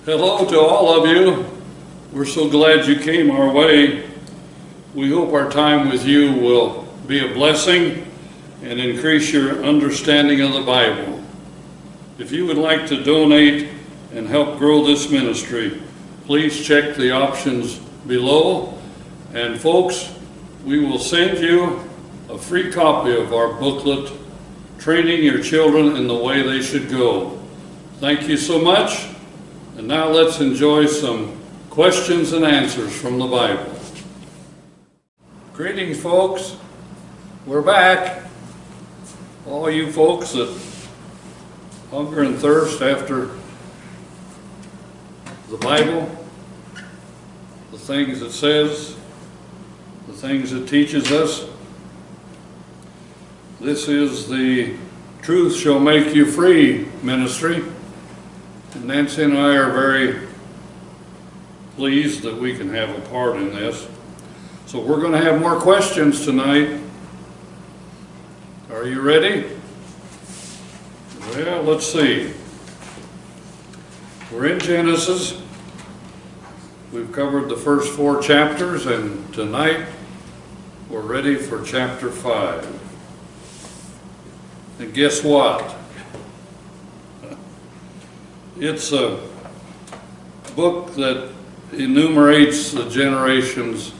Hello to all of you. We're so glad you came our way. We hope our time with you will be a blessing and increase your understanding of the Bible. If you would like to donate and help grow this ministry, please check the options below. And folks, we will send you a free copy of our booklet, Training Your Children in the Way They Should Go. Thank you so much. And now let's enjoy some questions and answers from the Bible. Greetings, folks. We're back. All you folks that hunger and thirst after the Bible, the things it says, the things it teaches us. This is the Truth Shall Make You Free ministry. And Nancy and I are very pleased that we can have a part in this. So we're going to have more questions tonight. Are you ready? Well, let's see. We're in Genesis. We've covered the first 4 chapters, and tonight we're ready for chapter 5. And guess what? It's a book that enumerates the generations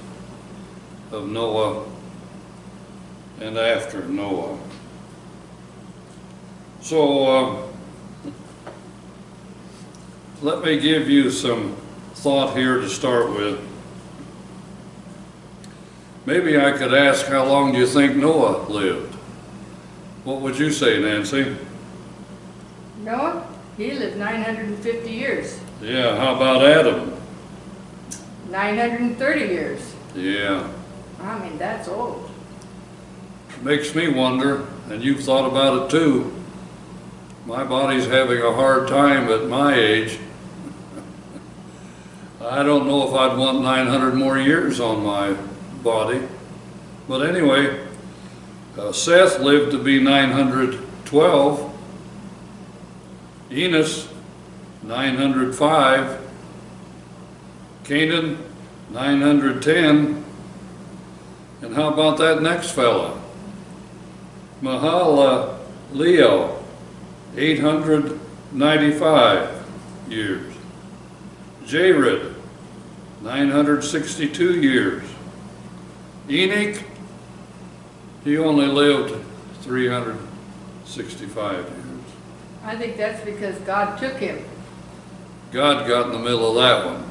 of Noah and after Noah. So let me give you some thought here to start with. Maybe I could ask, how long do you think Noah lived? What would you say, Nancy? Noah? He lived 950 years. Yeah, how about Adam? 930 years. Yeah. I mean, that's old. Makes me wonder, and you've thought about it too. My body's having a hard time at my age. I don't know if I'd want 900 more years on my body. But anyway, Seth lived to be 912. Enos, 905, Canaan, 910, and how about that next fella? Mahalalel, 895 years. Jared, 962 years. Enoch, he only lived 365 years. I think that's because God took him. God got in the middle of that one.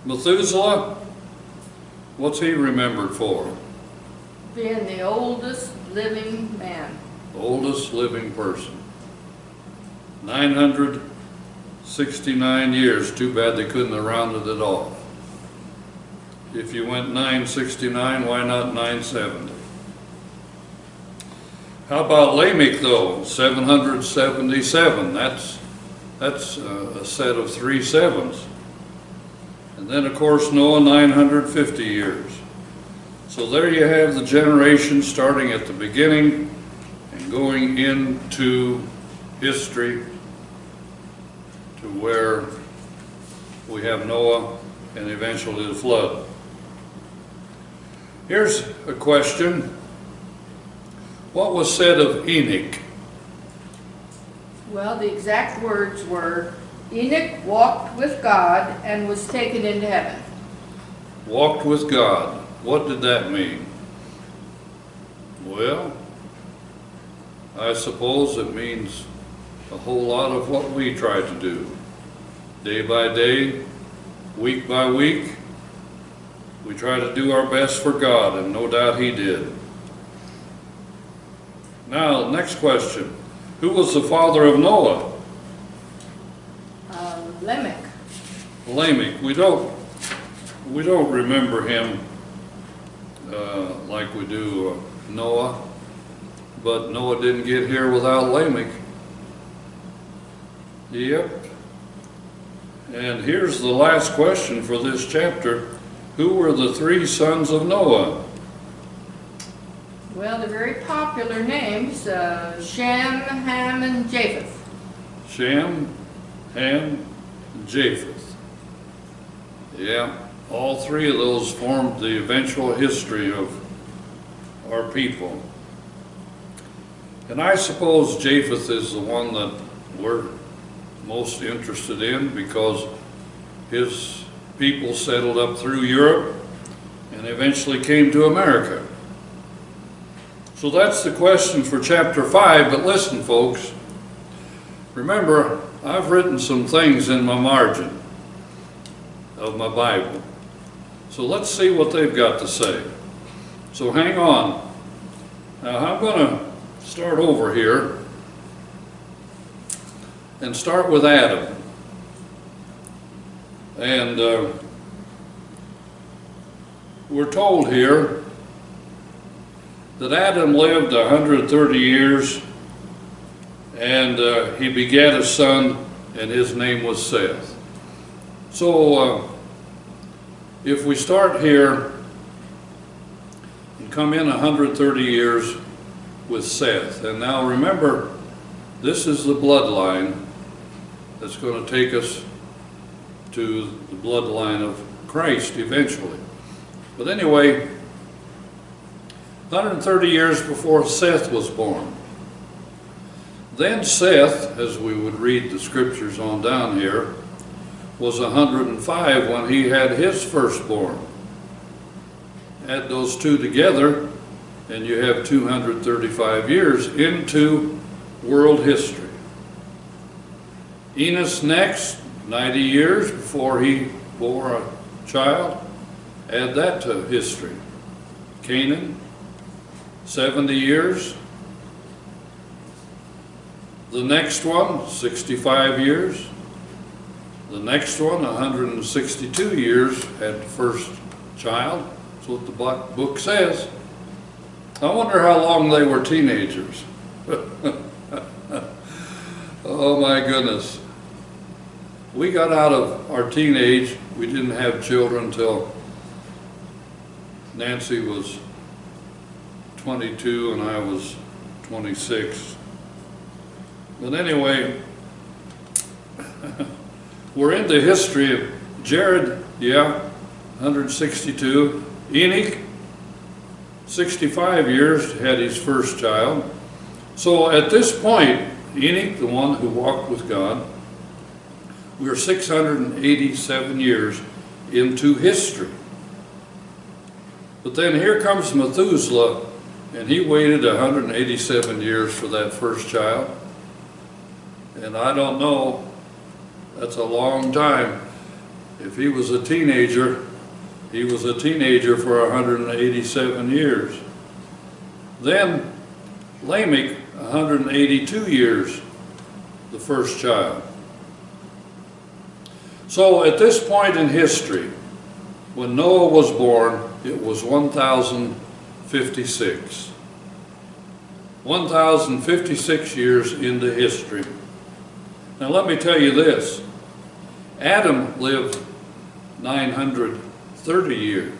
Methuselah, what's he remembered for? Being the oldest living man. Oldest living person. 969 years. Too bad they couldn't have rounded it off. If you went 969, why not 970? How about Lamech though? 777. That's a set of 3 sevens. And then of course Noah, 950 years. So there you have the generation starting at the beginning and going into history to where we have Noah and eventually the flood. Here's a question. What was said of Enoch? Well, the exact words were, Enoch walked with God and was taken into heaven. Walked with God. What did that mean? Well, I suppose it means a whole lot of what we try to do. Day by day, week by week, we try to do our best for God, and no doubt he did. Now, next question. Who was the father of Noah? Lamech. Lamech. We don't remember him like we do Noah, but Noah didn't get here without Lamech. Yep. And here's the last question for this chapter. Who were the 3 sons of Noah? Well, they're very popular names, Shem, Ham, and Japheth. Shem, Ham, and Japheth. Yeah, all three of those formed the eventual history of our people. And I suppose Japheth is the one that we're most interested in because his people settled up through Europe and eventually came to America. So that's the question for chapter 5, but listen folks, remember I've written some things in my margin of my Bible. So let's see what they've got to say. So hang on. Now I'm going to start over here and start with Adam. And we're told here that Adam lived 130 years and he begat a son and his name was Seth. So if we start here and come in 130 years with Seth, and now remember this is the bloodline that's going to take us to the bloodline of Christ eventually. But anyway, 130 years before Seth was born. Then Seth, as we would read the scriptures on down here, was 105 when he had his firstborn. Add those two together and you have 235 years into world history. Enos next, 90 years before he bore a child. Add that to history. Canaan, 70 years. The next one, 65 years. The next one, 162 years, had the first child. That's what the book says. I wonder how long they were teenagers. Oh my goodness. We got out of our teenage, we didn't have children till Nancy was 22 and I was 26. But anyway, we're into history of Jared, 162. Enoch, 65 years, had his first child. So at this point, Enoch, the one who walked with God, we're 687 years into history. But then here comes Methuselah, and he waited 187 years for that first child. And I don't know, that's a long time. If he was a teenager, he was a teenager for 187 years. Then Lamech, 182 years, the first child. So at this point in history, when Noah was born, it was 1056. 1056 years into history. Now let me tell you this. Adam lived 930 years.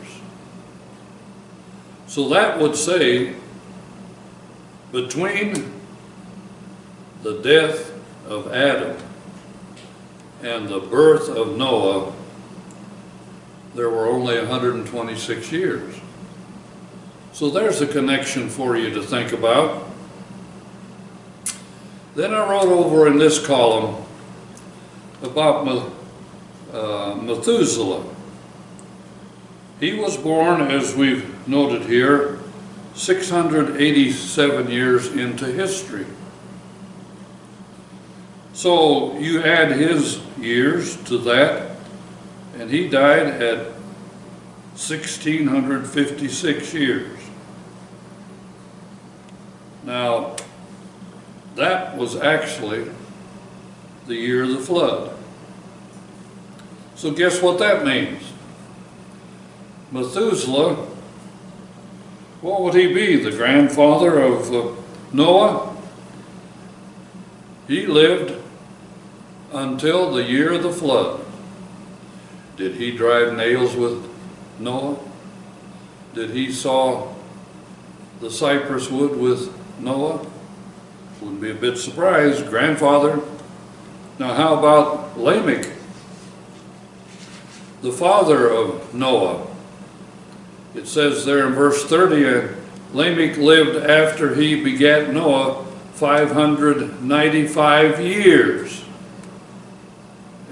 So that would say between the death of Adam and the birth of Noah, there were only 126 years. So there's a connection for you to think about. Then I wrote over in this column about Methuselah. He was born, as we've noted here, 687 years into history. So you add his years to that, and he died at 1656 years. Now, that was actually the year of the flood. So guess what that means? Methuselah, what would he be? The grandfather of Noah? He lived until the year of the flood. Did he drive nails with Noah? Did he saw the cypress wood with Noah? Wouldn't be a bit surprised. Grandfather, Now how about Lamech, the father of Noah? It says there in verse 30, Lamech lived after he begat Noah 595 years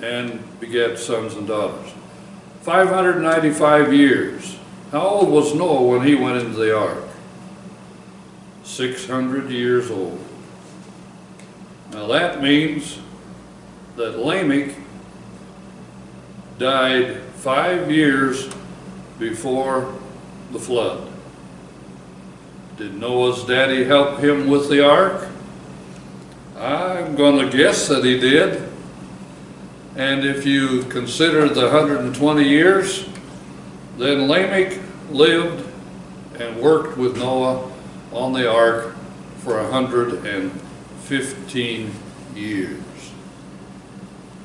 and begat sons and daughters. 595 years. How old was Noah when he went into the ark? 600 years old. Now that means that Lamech died 5 years before the flood. Did Noah's daddy help him with the ark? I'm going to guess that he did. And if you consider the 120 years, then Lamech lived and worked with Noah on the ark for 115 years.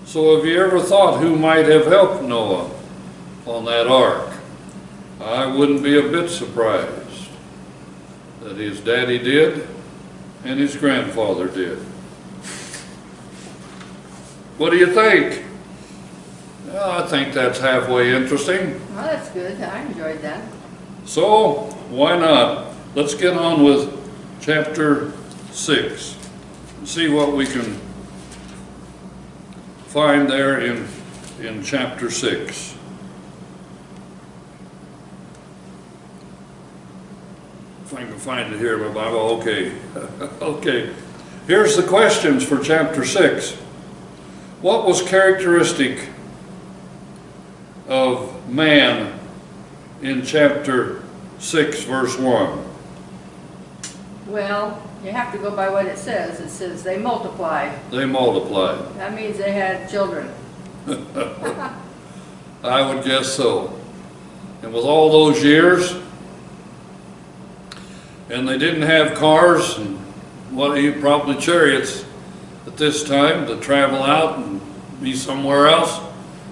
So have you ever thought who might have helped Noah on that ark? I wouldn't be a bit surprised that his daddy did and his grandfather did. What do you think? Well, I think that's halfway interesting. Well, that's good. I enjoyed that. So, why not? Let's get on with chapter 6 and see what we can find there in chapter 6. If I can find it here in my Bible. Okay. Okay. Here's the questions for chapter 6. What was characteristic of man in chapter 6, verse 1? Well, you have to go by what it says. It says they multiplied. They multiplied. That means they had children. I would guess so. And with all those years, and they didn't have cars and probably chariots at this time to travel out and be somewhere else.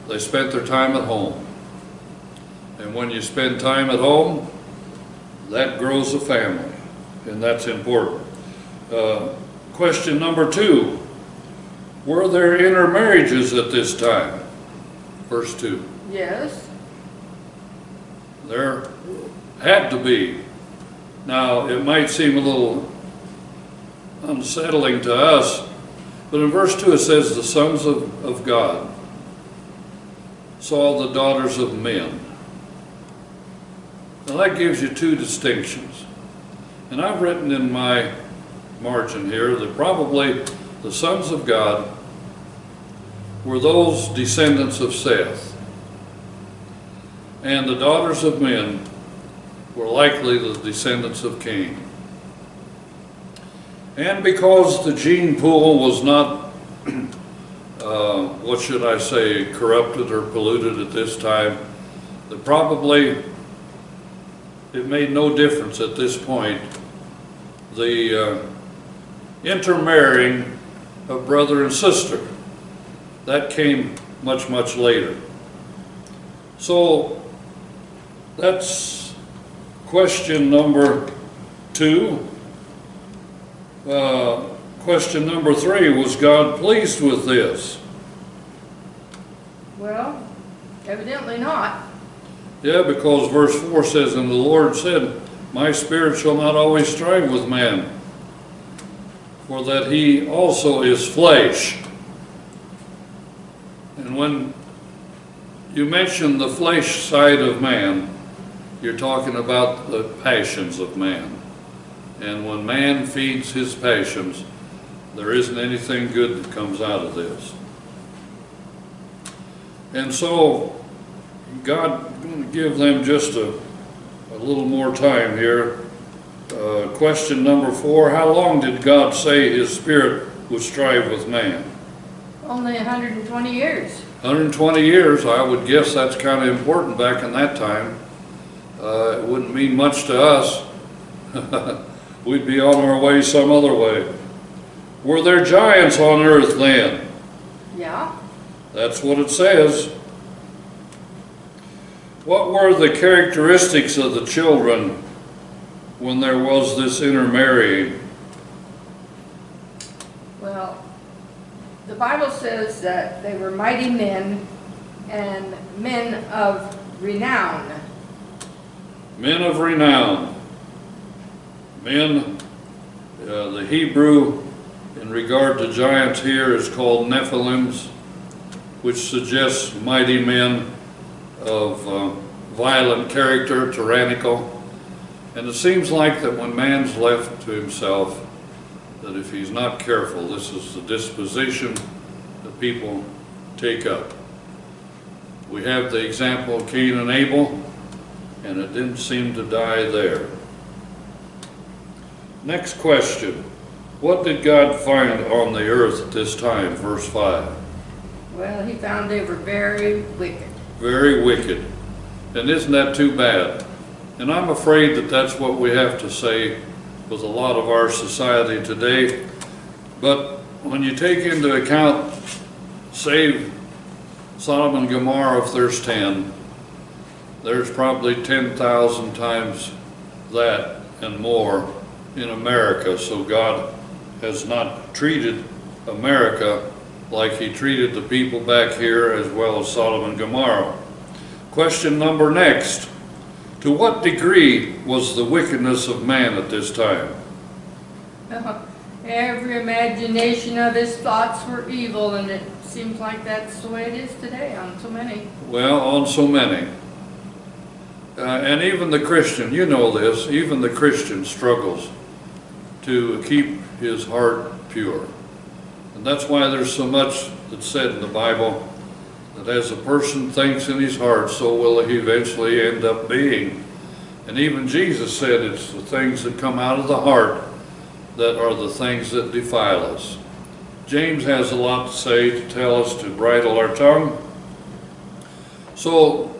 They spent their time at home. And when you spend time at home, that grows a family, and that's important. Question number 2, were there intermarriages at this time? Verse 2. Yes. There had to be. Now, it might seem a little unsettling to us, but in verse 2 it says, the sons of God saw the daughters of men. Now that gives you 2 distinctions. And I've written in my margin here that probably the sons of God were those descendants of Seth. And the daughters of men were likely the descendants of Cain. And because the gene pool was not, what should I say, corrupted or polluted at this time, that probably it made no difference at this point. The intermarrying of brother and sister, that came much, much later. So that's question number 2. Question number 3, was God pleased with this? Well, evidently not. Yeah, because verse 4 says, and the Lord said, my spirit shall not always strive with man, for that he also is flesh. And when you mention the flesh side of man, you're talking about the passions of man. And when man feeds his passions, there isn't anything good that comes out of this. And so God is going to give them just a little more time here. Question number 4, how long did God say his spirit would strive with man? Only 120 years. 120 years, I would guess that's kind of important back in that time. It wouldn't mean much to us. We'd be on our way some other way. Were there giants on earth then? Yeah. That's what it says. What were the characteristics of the children when there was this intermarrying? Well, the Bible says that they were mighty men and men of renown. Men of renown. Men, the Hebrew in regard to giants here is called Nephilims, which suggests mighty men of violent character, tyrannical. And it seems like that when man's left to himself, that if he's not careful, this is the disposition that people take up. We have the example of Cain and Abel, and it didn't seem to die there. Next question. What did God find on the earth at this time? Verse 5. Well, he found they were very wicked. Very wicked. And isn't that too bad? And I'm afraid that that's what we have to say with a lot of our society today. But when you take into account, save Sodom and Gomorrah, if there's 10, there's probably 10,000 times that and more in America. So God has not treated America like he treated the people back here as well as Sodom and Gomorrah. Question number next. To what degree was the wickedness of man at this time? Every imagination of his thoughts were evil, and it seems like that's the way it is today on so many. Well, on so many. And even the Christian, you know this, even the Christian struggles to keep his heart pure. And that's why there's so much that's said in the Bible that as a person thinks in his heart, so will he eventually end up being. And even Jesus said it's the things that come out of the heart that are the things that defile us. James has a lot to say to tell us to bridle our tongue. So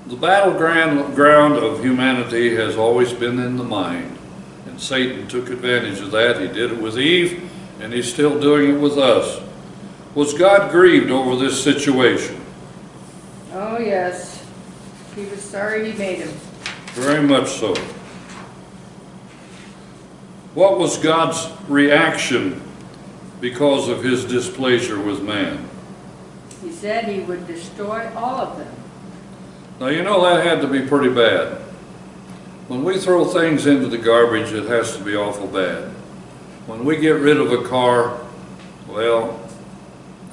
the battleground of humanity has always been in the mind. And Satan took advantage of that. He did it with Eve, and he's still doing it with us. Was God grieved over this situation? Oh yes, he was sorry he made him. Very much so. What was God's reaction because of his displeasure with man? He said he would destroy all of them. Now you know that had to be pretty bad. When we throw things into the garbage, it has to be awful bad. When we get rid of a car, well,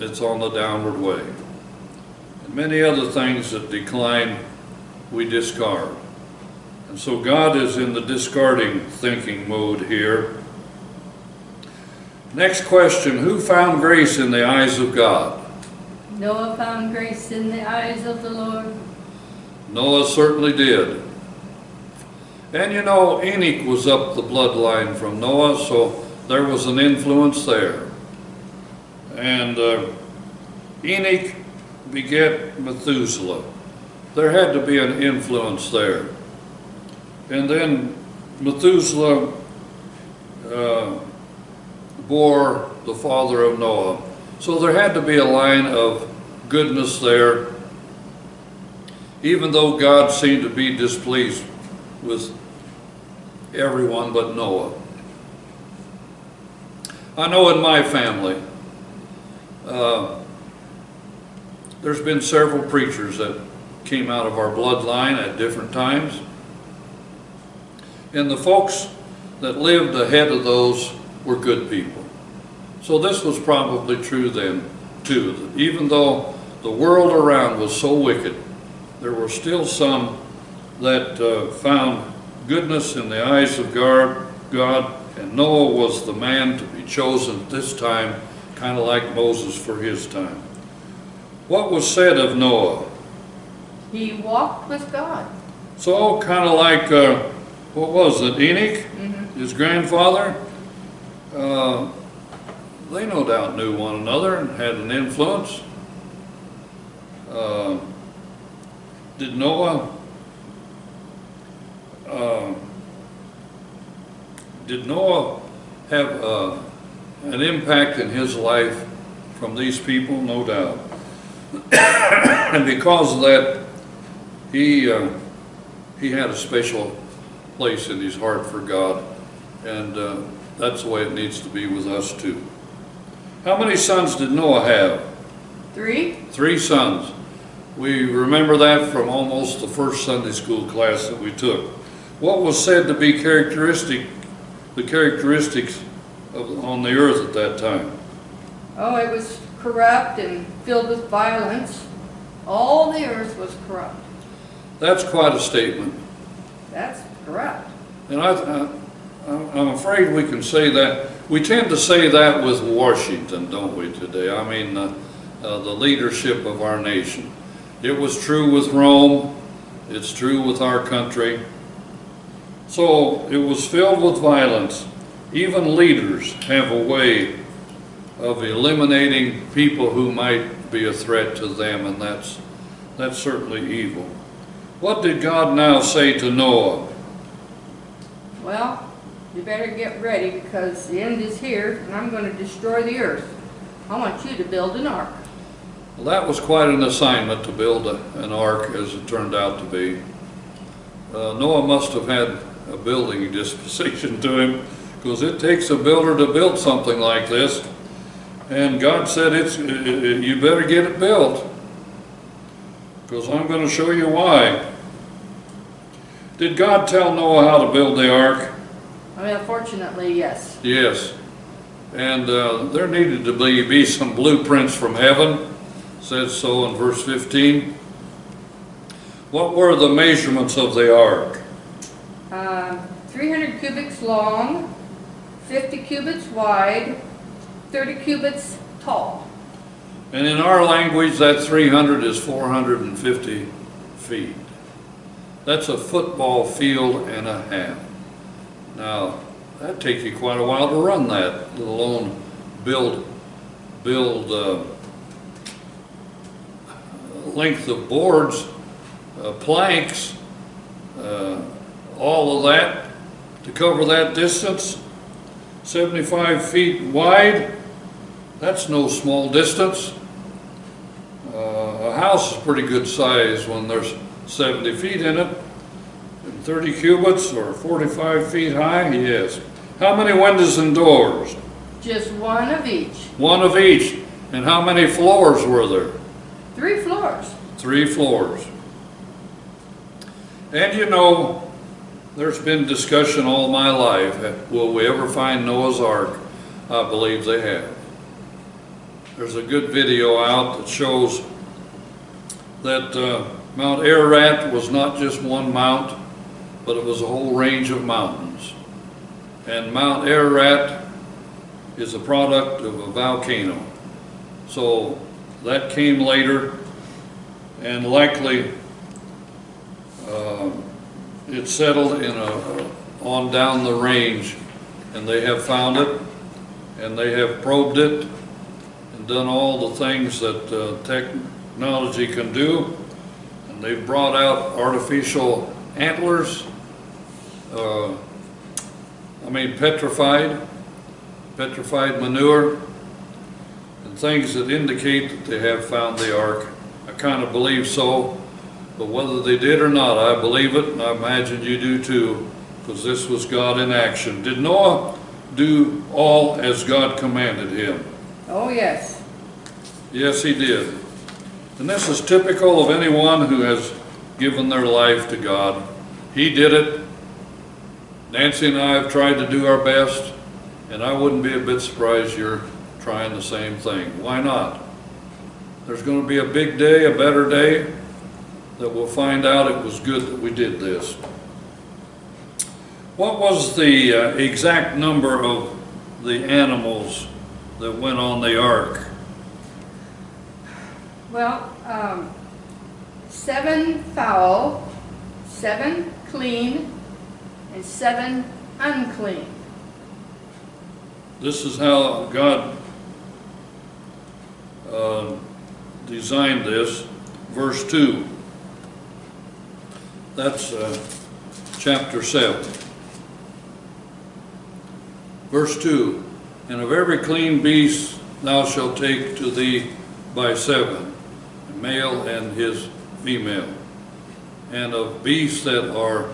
it's on the downward way. And many other things that decline, we discard. And so God is in the discarding thinking mode here. Next question, who found grace in the eyes of God? Noah found grace in the eyes of the Lord. Noah certainly did. And you know, Enoch was up the bloodline from Noah, so there was an influence there. And Enoch begat Methuselah. There had to be an influence there. And then Methuselah bore the father of Noah. So there had to be a line of goodness there, even though God seemed to be displeased with everyone but Noah. I know in my family, there's been several preachers that came out of our bloodline at different times. And the folks that lived ahead of those were good people. So this was probably true then, too. Even though the world around was so wicked, there were still some that found goodness in the eyes of God, and Noah was the man to be chosen at this time, kind of like Moses for his time. What was said of Noah? He walked with God. So kind of like, what was it, Enoch, his grandfather? They no doubt knew one another and had an influence. Did Noah have an impact in his life from these people? No doubt. And because of that, he had a special place in his heart for God, and that's the way it needs to be with us too. How many sons did Noah have? 3. 3 sons. We remember that from almost the first Sunday school class that we took. What was said to be the characteristics on the earth at that time? Oh, it was corrupt and filled with violence. All the earth was corrupt. That's quite a statement. That's corrupt. And I'm afraid we can say that. We tend to say that with Washington, don't we, today? I mean, the leadership of our nation. It was true with Rome. It's true with our country. So it was filled with violence. Even leaders have a way of eliminating people who might be a threat to them, and that's certainly evil. What did God now say to Noah? Well, you better get ready because the end is here and I'm going to destroy the earth. I want you to build an ark. Well, that was quite an assignment to build an ark, as it turned out to be. Noah must have had a building disposition to him, because it takes a builder to build something like this. And God said, you better get it built, because I'm going to show you why. Did God tell Noah how to build the ark? Well, fortunately, yes. Yes. And there needed to be some blueprints from heaven. It says so in verse 15. What were the measurements of the ark? 300 cubits long, 50 cubits wide, 30 cubits tall. And in our language, that 300 is 450 feet. That's a football field and a half. Now, that'd take you quite a while to run that, let alone build length of boards, planks, all of that to cover that distance. 75 feet wide, that's no small distance. A house is pretty good size when there's 70 feet in it. And 30 cubits or 45 feet high, yes. How many windows and doors? Just one of each. One of each. And how many floors were there? 3 floors. 3 floors. And you know, there's been discussion all my life. Will we ever find Noah's Ark? I believe they have. There's a good video out that shows that Mount Ararat was not just one mount, but it was a whole range of mountains. And Mount Ararat is a product of a volcano. So that came later, and likely it settled on down the range, and they have found it, and they have probed it, and done all the things that technology can do, and they've brought out artificial antlers, petrified manure, and things that indicate that they have found the ark. I kind of believe so. But whether they did or not, I believe it, and I imagine you do too, because this was God in action. Did Noah do all as God commanded him? Oh, yes. Yes, he did. And this is typical of anyone who has given their life to God. He did it. Nancy and I have tried to do our best, and I wouldn't be a bit surprised you're trying the same thing. Why not? There's going to be a big day, a better day, that we'll find out it was good that we did this. What was the exact number of the animals that went on the ark? Well, 7 foul, 7 clean, and 7 unclean. This is how God designed this. Verse 2. That's chapter 7. Verse 2. And of every clean beast thou shalt take to thee by 7, a male and his female. And of beasts that are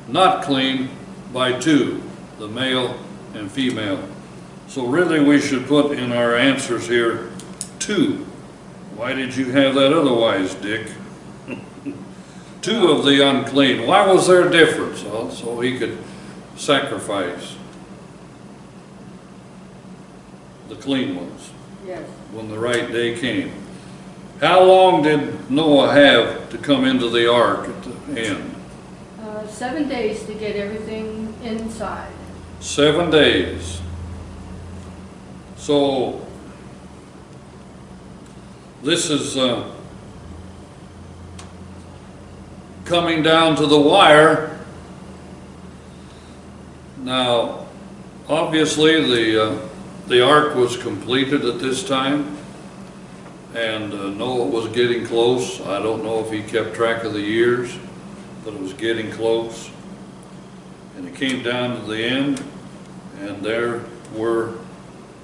not clean by 2, the male and female. So really we should put in our answers here 2. Why did you have that otherwise, Dick? 2 of the unclean. Why was there a difference? Well, so he could sacrifice the clean ones Yes. when the right day came. How long did Noah have to come into the ark at the end? 7 days to get everything inside. 7 days. So this is coming down to the wire. Now, obviously the ark was completed at this time, and Noah was getting close. I don't know if he kept track of the years, but it was getting close. And it came down to the end, and there were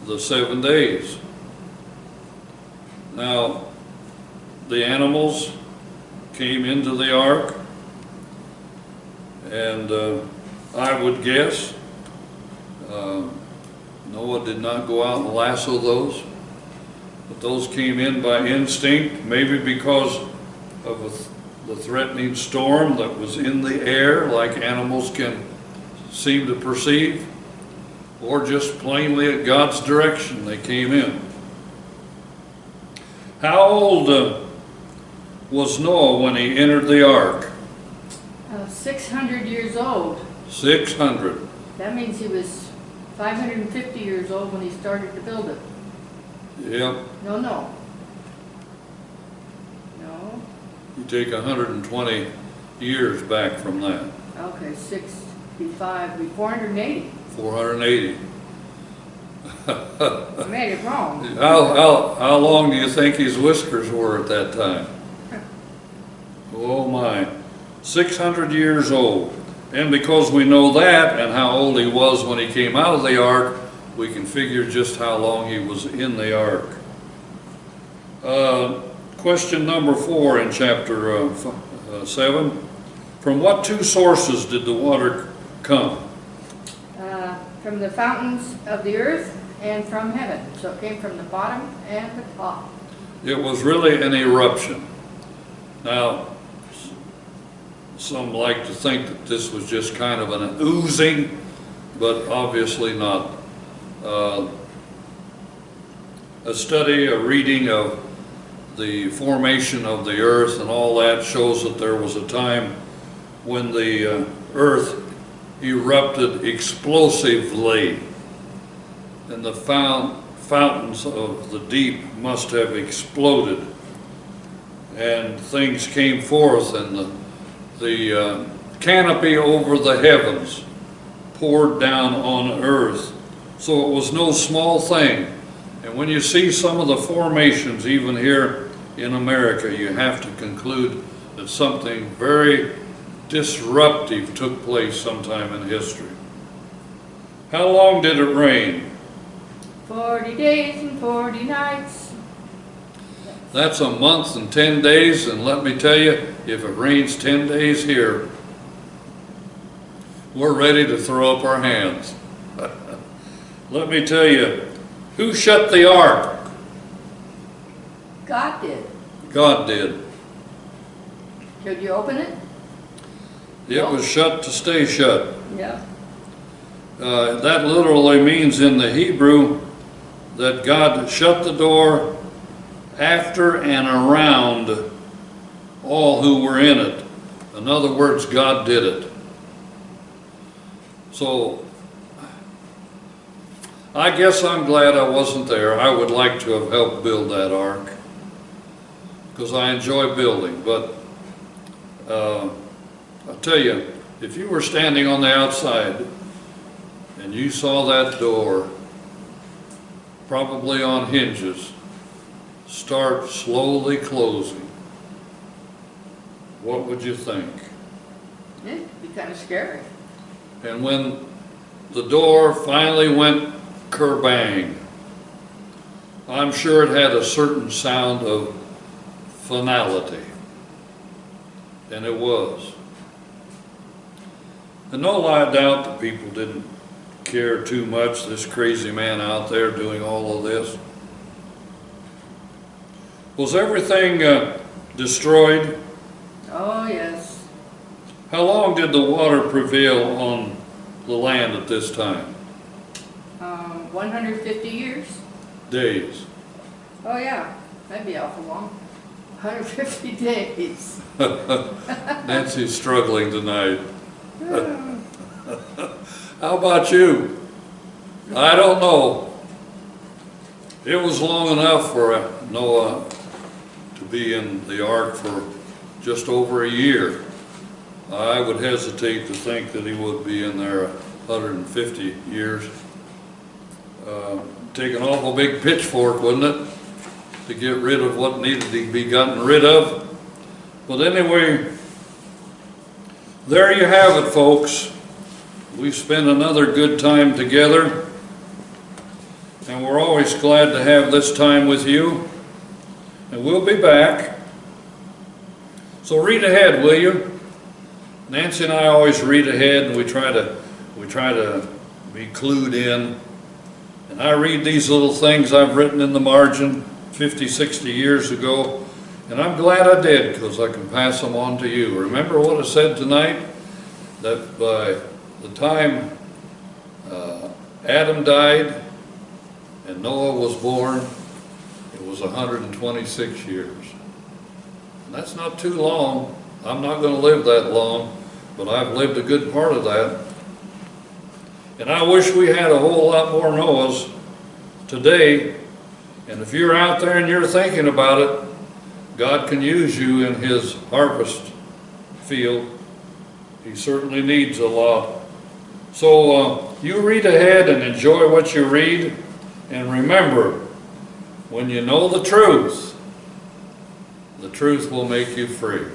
the 7 days. Now, the animals came into the ark, and I would guess Noah did not go out and lasso those, but those came in by instinct, maybe because of the threatening storm that was in the air, like animals can seem to perceive, or just plainly at God's direction they came in. How old was Noah when he entered the ark? 600 years old. 600. That means he was 550 years old when he started to build it. Yep. No. You take 120 years back from that. Okay, 65, be 480. 480. I made it wrong. How long do you think his whiskers were at that time? Oh my. 600 years old. And because we know that and how old he was when he came out of the ark, we can figure just how long he was in the ark. Question number 4 in chapter 7. From what 2 sources did the water come? From the fountains of the earth and from heaven. So it came from the bottom and the top. It was really an eruption. Now, some like to think that this was just kind of an oozing, but obviously not. A study, a reading of the formation of the earth and all that shows that there was a time when the earth erupted explosively, and the fountains of the deep must have exploded, and things came forth, and the canopy over the heavens poured down on earth. So it was no small thing. And when you see some of the formations, even here in America, you have to conclude that something very disruptive took place sometime in history. How long did it rain? 40 days and 40 nights. That's a month and 10 days, and let me tell you, if it rains 10 days here, we're ready to throw up our hands. Let me tell you, who shut the ark? God did. God did. Could you open it? It was shut to stay shut. Yeah. That literally means in the Hebrew that God shut the door after and around all who were in it. In other words, God did it. So, I guess I'm glad I wasn't there. I would like to have helped build that ark, because I enjoy building, but I'll tell you, if you were standing on the outside and you saw that door, probably on hinges, start slowly closing, what would you think? It'd be kind of scary. And when the door finally went kerbang, I'm sure it had a certain sound of finality, and it was. And no lie, I doubt that people didn't care too much, this crazy man out there doing all of this. Was everything destroyed? Oh, yes. How long did the water prevail on the land at this time? 150 years? Days. Oh, yeah. That'd be awful long. 150 days. Nancy's struggling tonight. How about you? I don't know. It was long enough for Noah to be in the ark for just over a year. I would hesitate to think that he would be in there 150 years. Take an awful big pitchfork, wouldn't it, to get rid of what needed to be gotten rid of? But anyway, there you have it, folks. We've spent another good time together, and we're always glad to have this time with you. And we'll be back. So read ahead, will you? Nancy and I always read ahead, and we try to be clued in. And I read these little things I've written in the margin 50, 60 years ago, and I'm glad I did, because I can pass them on to you. Remember what I said tonight? That by the time Adam died and Noah was born, it was 126 years. And that's not too long. I'm not going to live that long, but I've lived a good part of that. And I wish we had a whole lot more Noahs today. And if you're out there and you're thinking about it, God can use you in His harvest field. He certainly needs a lot. So you read ahead and enjoy what you read. And remember, when you know the truth will make you free.